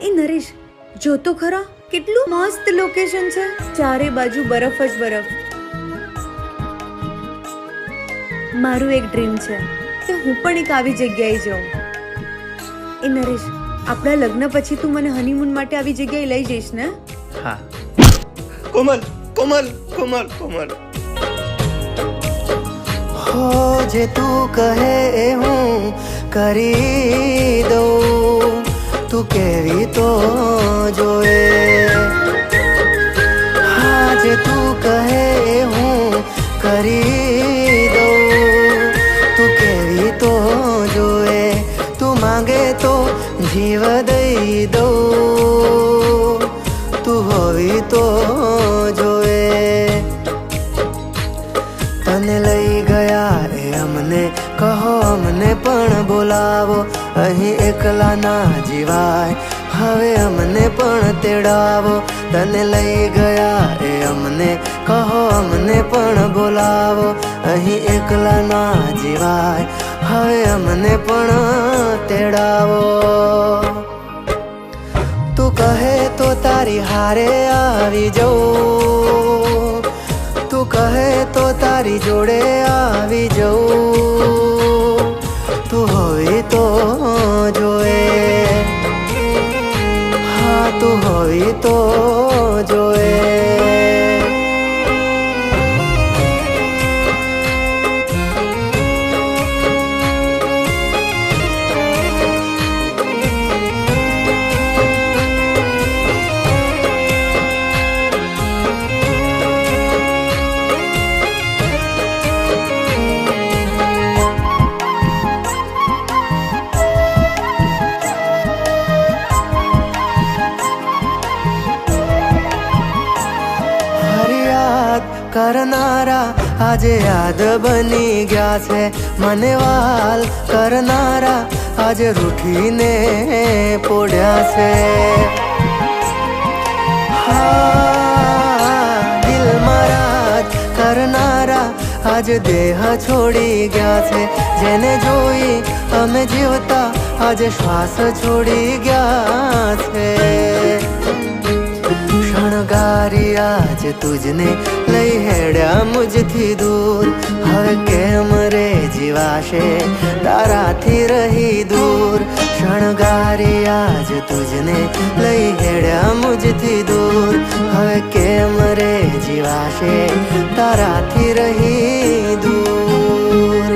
એ નરેશ, જો તો ખરા કેટલું મસ્ત લોકેશન છે, ચારે બાજુ બરફ જ બરફ. મારું એક ડ્રીમ છે કે હું પણ એક આવી જગ્યાએ જાઉં. એ નરેશ, આપણા લગ્ન પછી તું મને હનીમૂન માટે આવી જગ્યાએ લઈ જઈશ ને? હા. કોમલ કોમલ કોમલ કોમલ, हो जे तू कहे ए हूँ करी दऊं, तू केवी तो जोए. हाँ जे तू कहे ए हूँ करी दऊं, तू केवी तो जोए. तू मांगे तो जीव दई दऊं, तू होवी तो जोए. तने लई गया ए अमने कहो अमने पण बोलावो, अहीं एकला ना जीवाय हवे अमने पण तेड़ावो. तने लई गया ए अमने कहो अमने पण बोलावो, अहीं एकला ना जीवाय हवे अमने पण तेड़ावो. तू कहे तो तारी हारे आवी जाऊं, तू कहे तो तारी जोड़े आवी जाऊं, तू होवी तो जोए. हाँ तू होवी तो जोए. करनारा आज याद बनी गया छे, मने वाल करनारा आज रूठी ने पोड्या छे. हाँ दिल मराज करनारा आज देह छोड़ी गया छे, जेने जोई अमे जीवता आज श्वास छोड़ी गया छे. शणगारी आज तुझने लई हेड्या मुझथी दूर, हवे केम रे जीवाशे ताराथी रही दूर. शणगारी आज तुझने लई हेड्या मुझथी दूर, हवे केम रे जीवाशे ताराथी रही दूर.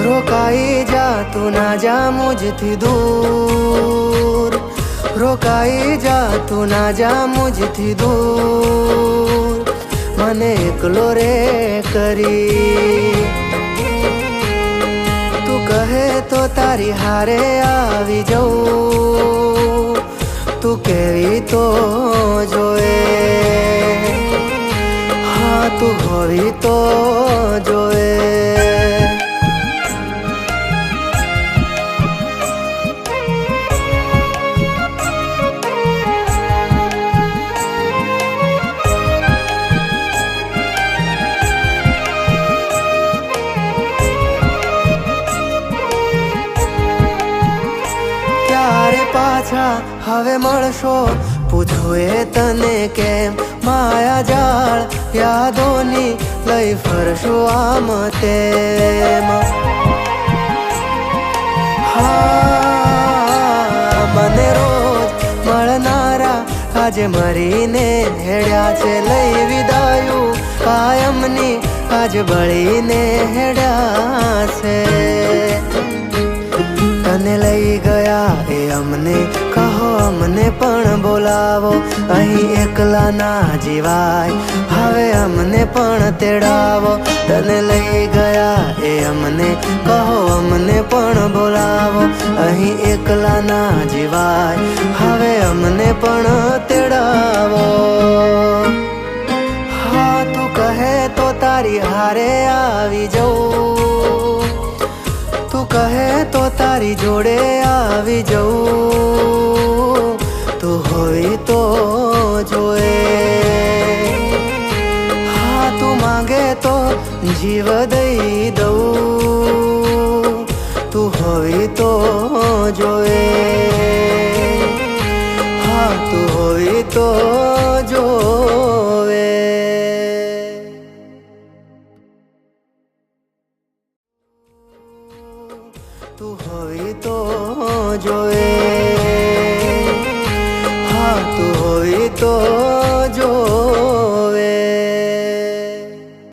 रोकाई जा तू ना जा मुझथी दूर, रोकाई जा तू ना जा मुझथी दूर, मने एकलो रे करी. तू कहे तो तारी हारे आवी जाऊं, तू केवी तो जोए. हाँ तू होवी तो जोए. पाछा हवे मळशो पूछो ए तने केम, माया जाळ यादोनी लई फरशो आम तेम. हाँ मने रोज मळनारा આજે મરીને હેડ્યા છે, લઈ વિદાયું કાયમની આજ બળીને હેડ્યા છે. तने लई गया ए अमने कहो अमने पण बोलावो, अहीं एकला ना जीवाय हवे अमने पण तेड़ावो. तने लई गया ए अमने कहो अमने पण बोलावो, अहीं एकला ना जीवाय हवे अमने पण तेड़ावो. हाँ तू कहे तो तारी हारे आवी जाऊं, तू कहे तो तारी जोड़े आवी जाऊं, तू होवी तो जोए. हाँ तू मांगे तो તો જીવ દઈ દઉં, તું હોય તો જોવે, હા તું હોય તો જોવે. તું હોય તો જોવે, હા તું હોય તો જોવે.